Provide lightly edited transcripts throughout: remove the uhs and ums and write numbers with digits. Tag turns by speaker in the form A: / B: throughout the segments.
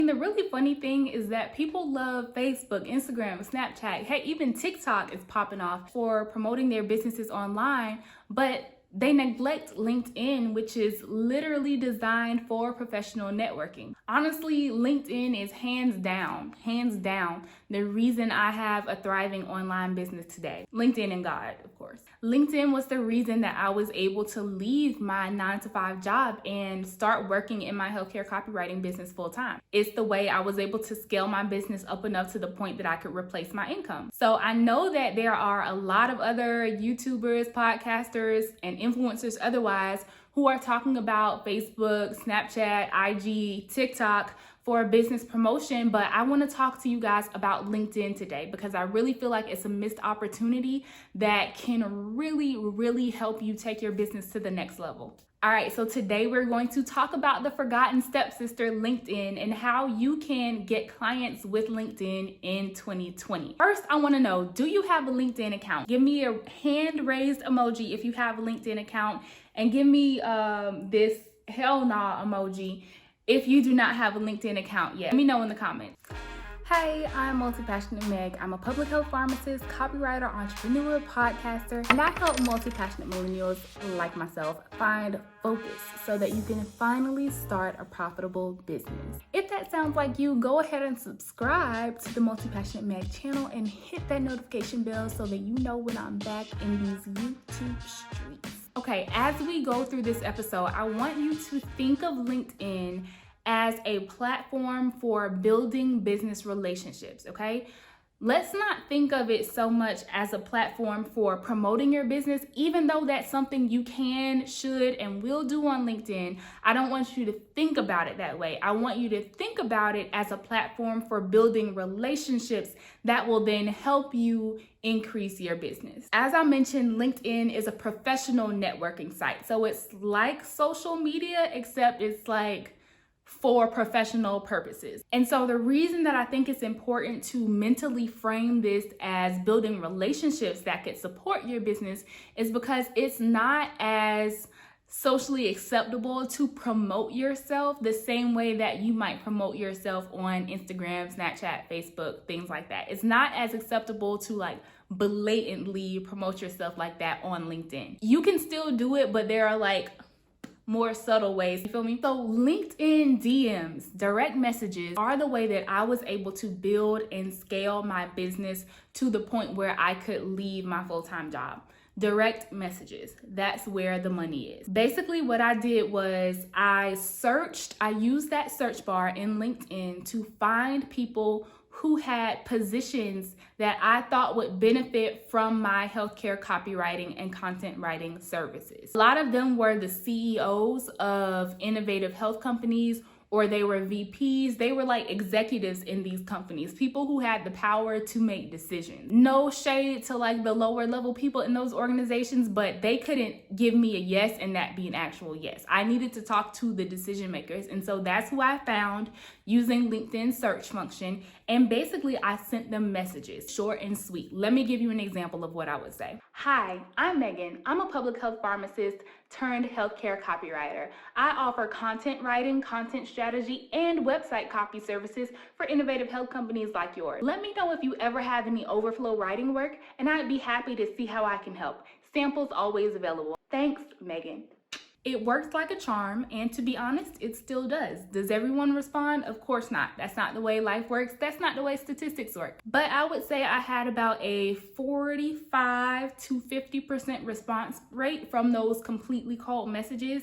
A: And the really funny thing is that people love Facebook, Instagram, Snapchat, hey, even TikTok is popping off for promoting their businesses online, but they neglect LinkedIn, which is literally designed for professional networking. Honestly, LinkedIn is hands down, the reason I have a thriving online business today. LinkedIn and God, of course. LinkedIn was the reason that I was able to leave my 9-to-5 job and start working in my healthcare copywriting business full time. It's the way I was able to scale my business up enough to the point that I could replace my income. So I know that there are a lot of other YouTubers, podcasters, and influencers otherwise who are talking about Facebook, Snapchat, IG, TikTok for business promotion, but I want to talk to you guys about LinkedIn today because I really feel like it's a missed opportunity that can really help you take your business to the next level. All right, so today we're going to talk about the forgotten stepsister, LinkedIn, and how you can get clients with LinkedIn in 2020. First, I want to know, do you have a LinkedIn account? Give me a hand raised emoji if you have a LinkedIn account, and give me this hell nah emoji if you do not have a LinkedIn account yet. Let me know in the comments. Hey, I'm Multipassionate Meg. I'm a public health pharmacist, copywriter, entrepreneur, podcaster, and I help multi-passionate millennials like myself find focus so that you can finally start a profitable business. If that sounds like you, go ahead and subscribe to the Multipassionate Meg channel and hit that notification bell so that you know when I'm back in these YouTube streets. Okay, as we go through this episode, I want you to think of LinkedIn as a platform for building business relationships, okay? Let's not think of it so much as a platform for promoting your business, even though that's something you can, should, and will do on LinkedIn. I don't want you to think about it that way. I want you to think about it as a platform for building relationships that will then help you increase your business. As I mentioned, LinkedIn is a professional networking site. So it's like social media, except it's like for professional purposes. And so the reason that I think it's important to mentally frame this as building relationships that could support your business is because it's not as socially acceptable to promote yourself the same way that you might promote yourself on Instagram, Snapchat, Facebook, things like that. It's not as acceptable to like blatantly promote yourself like that on LinkedIn. You can still do it, but there are like more subtle ways, you feel me? So LinkedIn DMs, direct messages, are the way that I was able to build and scale my business to the point where I could leave my full-time job. Direct messages, that's where the money is. Basically what I did was I used that search bar in LinkedIn to find people who had positions that I thought would benefit from my healthcare copywriting and content writing services. A lot of them were the CEOs of innovative health companies, or they were VPs. They were like executives in these companies, people who had the power to make decisions. No shade to like the lower level people in those organizations, but they couldn't give me a yes and that be an actual yes. I needed to talk to the decision makers. And so that's who I found using LinkedIn search function. And basically I sent them messages, short and sweet. Let me give you an example of what I would say. Hi, I'm Megan. I'm a public health pharmacist turned healthcare copywriter. I offer content writing, content strategy, and website copy services for innovative health companies like yours. Let me know if you ever have any overflow writing work, and I'd be happy to see how I can help. Samples always available. Thanks, Megan. It works like a charm, and to be honest, it still does. Does everyone respond? Of course not. That's not the way life works. That's not the way statistics work. But I would say I had about a 45 to 50% response rate from those completely cold messages,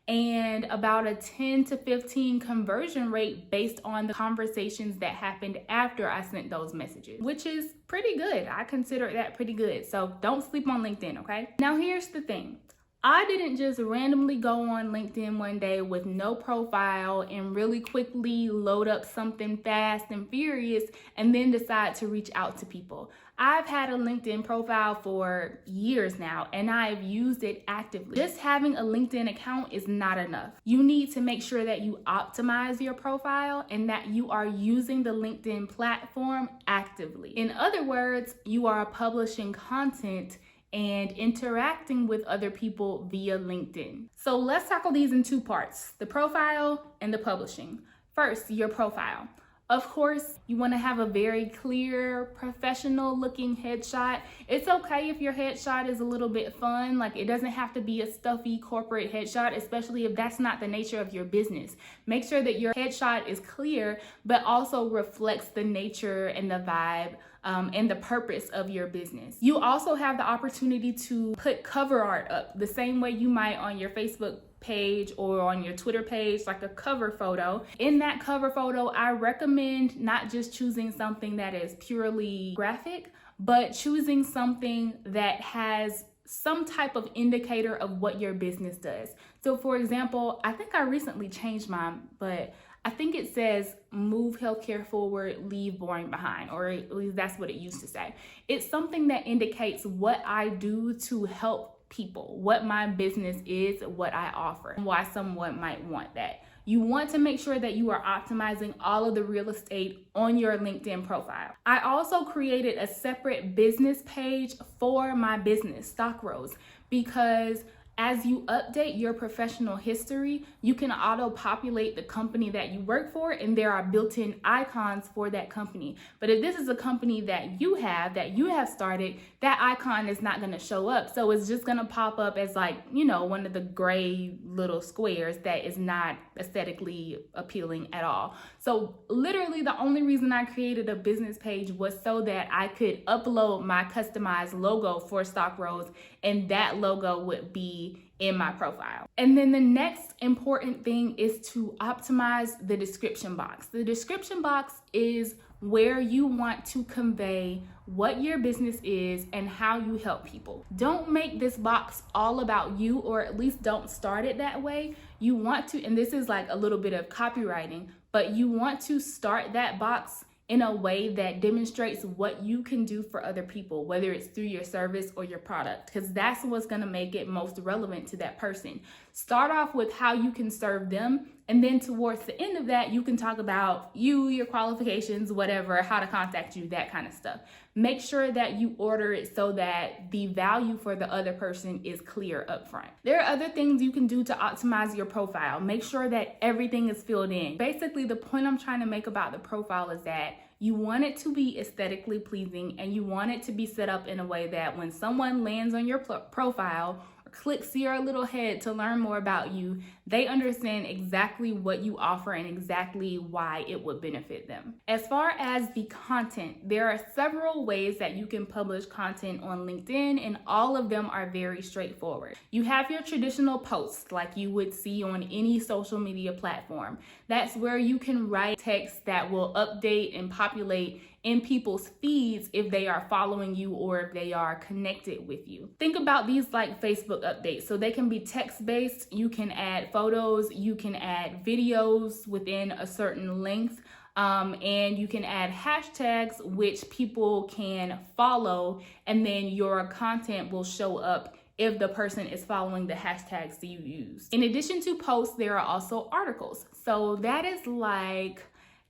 A: and about a 10 to 15 conversion rate based on the conversations that happened after I sent those messages, which is pretty good. I consider that pretty good. So don't sleep on LinkedIn, okay? Now here's the thing. I didn't just randomly go on LinkedIn one day with no profile and really quickly load up something fast and furious and then decide to reach out to people. I've had a LinkedIn profile for years now and I've used it actively. Just having a LinkedIn account is not enough. You need to make sure that you optimize your profile and that you are using the LinkedIn platform actively. In other words, you are publishing content and interacting with other people via LinkedIn. So let's tackle these in two parts, the profile and the publishing. First, your profile. Of course, you want to have a very clear, professional looking headshot. It's okay if your headshot is a little bit fun. Like, it doesn't have to be a stuffy corporate headshot, especially if that's not the nature of your business. Make sure that your headshot is clear, but also reflects the nature and the vibe and the purpose of your business. You also have the opportunity to put cover art up the same way you might on your Facebook page or on your Twitter page, like a cover photo. In that cover photo, I recommend not just choosing something that is purely graphic, but choosing something that has some type of indicator of what your business does. So for example, I think I recently changed mine, but I think it says move healthcare forward, leave boring behind, or at least that's what it used to say. It's something that indicates what I do to help people, what my business is, what I offer, and why someone might want that. You want to make sure that you are optimizing all of the real estate on your LinkedIn profile. I also created a separate business page for my business, Stock Rose, because as you update your professional history, you can auto-populate the company that you work for, and there are built-in icons for that company. But if this is a company that you have started, that icon is not gonna show up. So it's just gonna pop up as like, you know, one of the gray little squares that is not aesthetically appealing at all. So literally the only reason I created a business page was so that I could upload my customized logo for Stock Rose, and that logo would be in my profile. And then the next important thing is to optimize the description box. The description box is where you want to convey what your business is and how you help people. Don't make this box all about you, or at least don't start it that way. You want to, and this is like a little bit of copywriting, but you want to start that box in a way that demonstrates what you can do for other people, whether it's through your service or your product, because that's what's gonna make it most relevant to that person. Start off with how you can serve them, and then towards the end of that, you can talk about you, your qualifications, whatever, how to contact you, that kind of stuff. Make sure that you order it so that the value for the other person is clear up front. There are other things you can do to optimize your profile. Make sure that everything is filled in. Basically, the point I'm trying to make about the profile is that you want it to be aesthetically pleasing, and you want it to be set up in a way that when someone lands on your profile or clicks your little head to learn more about you, they understand exactly what you offer and exactly why it would benefit them. As far as the content, there are several ways that you can publish content on LinkedIn, and all of them are very straightforward. You have your traditional posts like you would see on any social media platform. That's where you can write text that will update and populate in people's feeds if they are following you or if they are connected with you. Think about these like Facebook updates. So they can be text-based. You can add photos, you can add videos within a certain length, and you can add hashtags which people can follow, and then your content will show up if the person is following the hashtags that you use. In addition to posts, there are also articles. So that is like,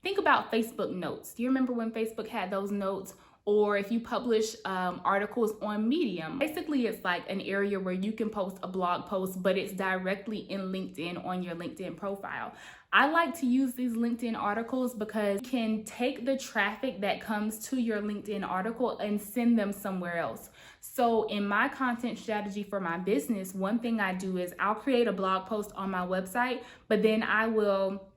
A: think about Facebook notes. Do you remember when Facebook had those notes? Or if you publish articles on Medium, basically it's like an area where you can post a blog post, but it's directly in LinkedIn on your LinkedIn profile. I like to use these LinkedIn articles because you can take the traffic that comes to your LinkedIn article and send them somewhere else. So in my content strategy for my business, one thing I do is I'll create a blog post on my website, but then I will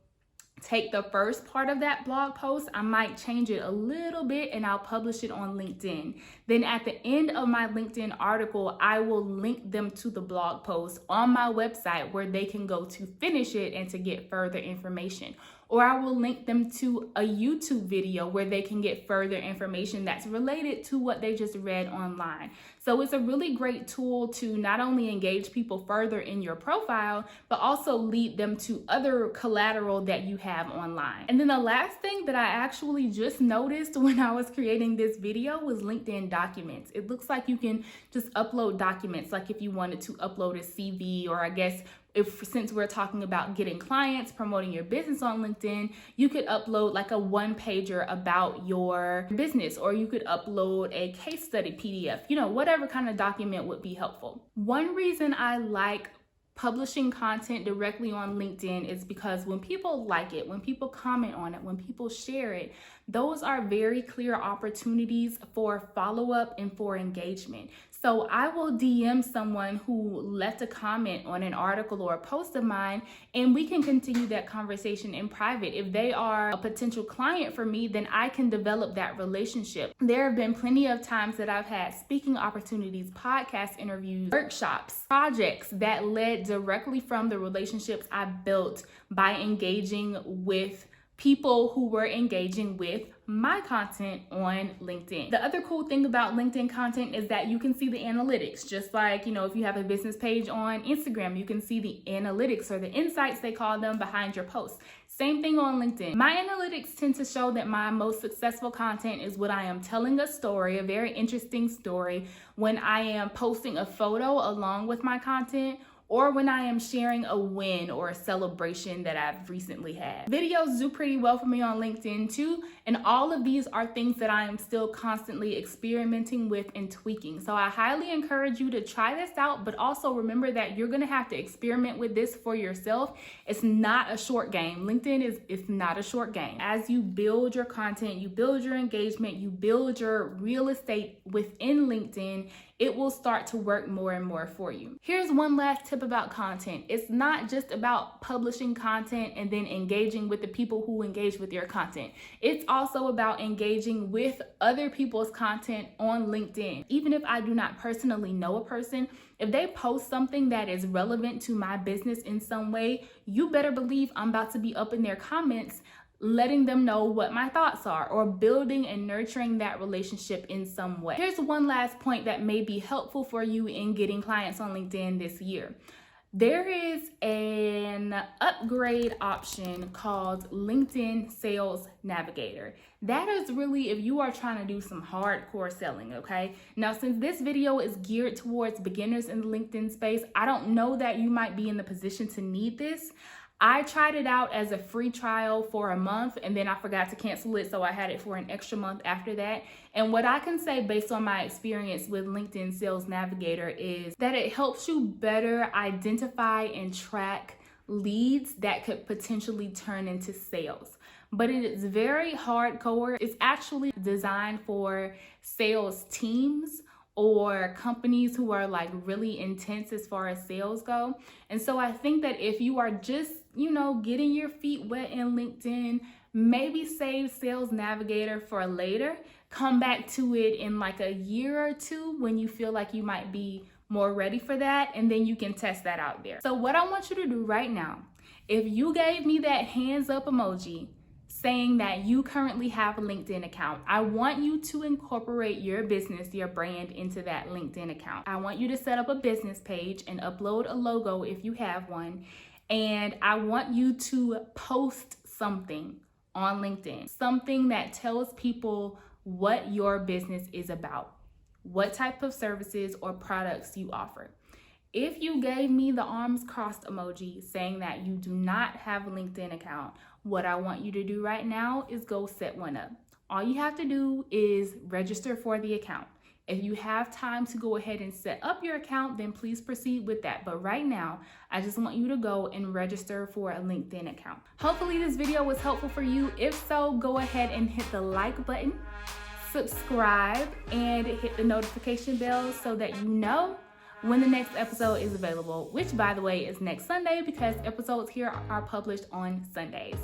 A: take the first part of that blog post, I might change it a little bit, and I'll publish it on LinkedIn. Then at the end of my LinkedIn article, I will link them to the blog post on my website where they can go to finish it and to get further information. Or I will link them to a YouTube video where they can get further information that's related to what they just read online. So it's a really great tool to not only engage people further in your profile, but also lead them to other collateral that you have online. And then the last thing that I actually just noticed when I was creating this video was LinkedIn documents. It looks like you can just upload documents, like if you wanted to upload a CV, or I guess since we're talking about getting clients, promoting your business on LinkedIn, you could upload like a one-pager about your business, or you could upload a case study PDF, whatever kind of document would be helpful. One reason I like publishing content directly on LinkedIn is because when people like it, when people comment on it, when people share it, those are very clear opportunities for follow-up and for engagement. So I will DM someone who left a comment on an article or a post of mine, and we can continue that conversation in private. If they are a potential client for me, then I can develop that relationship. There have been plenty of times that I've had speaking opportunities, podcast interviews, workshops, projects that led directly from the relationships I built by engaging with people who were engaging with my content on LinkedIn. The other cool thing about LinkedIn content is that you can see the analytics. Just like, if you have a business page on Instagram, you can see the analytics, or the insights they call them, behind your posts. Same thing on LinkedIn. My analytics tend to show that my most successful content is when I am telling a story, a very interesting story, when I am posting a photo along with my content, or when I am sharing a win or a celebration that I've recently had. Videos do pretty well for me on LinkedIn too, and all of these are things that I am still constantly experimenting with and tweaking. So I highly encourage you to try this out, but also remember that you're gonna have to experiment with this for yourself. It's not a short game. LinkedIn is not a short game. As you build your content, you build your engagement, you build your real estate within LinkedIn, it will start to work more and more for you. Here's one last tip about content. It's not just about publishing content and then engaging with the people who engage with your content. It's also about engaging with other people's content on LinkedIn. Even if I do not personally know a person, if they post something that is relevant to my business in some way, you better believe I'm about to be up in their comments letting them know what my thoughts are, or building and nurturing that relationship in some way. Here's one last point that may be helpful for you in getting clients on LinkedIn this year. There is an upgrade option called LinkedIn Sales Navigator. That is really if you are trying to do some hardcore selling, okay? Now, since this video is geared towards beginners in the LinkedIn space, I don't know that you might be in the position to need this. I tried it out as a free trial for a month, and then I forgot to cancel it, so I had it for an extra month after that. And what I can say based on my experience with LinkedIn Sales Navigator is that it helps you better identify and track leads that could potentially turn into sales. But it is very hardcore. It's actually designed for sales teams or companies who are like really intense as far as sales go. And so I think that if you are just, getting your feet wet in LinkedIn, maybe save Sales Navigator for later. Come back to it in like a year or two when you feel like you might be more ready for that, and then you can test that out there. So what I want you to do right now, if you gave me that hands up emoji saying that you currently have a LinkedIn account, I want you to incorporate your business, your brand into that LinkedIn account. I want you to set up a business page and upload a logo if you have one. And I want you to post something on LinkedIn, something that tells people what your business is about, what type of services or products you offer. If you gave me the arms crossed emoji saying that you do not have a LinkedIn account, what I want you to do right now is go set one up. All you have to do is register for the account. If you have time to go ahead and set up your account, then please proceed with that. But right now, I just want you to go and register for a LinkedIn account. Hopefully this video was helpful for you. If so, go ahead and hit the like button, subscribe, and hit the notification bell so that you know when the next episode is available, which by the way is next Sunday because episodes here are published on Sundays.